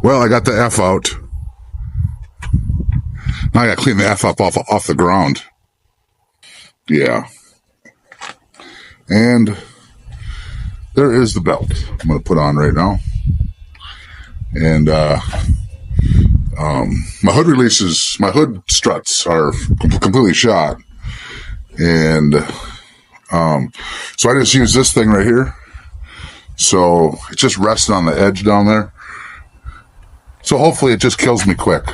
Well, I got the F out. Now I gotta clean the F up off the ground. Yeah. And there is the belt I'm gonna put on right now. And my hood struts are completely shot. And so I just use this thing right here. So it's just resting on the edge down there. So hopefully it just kills me quick.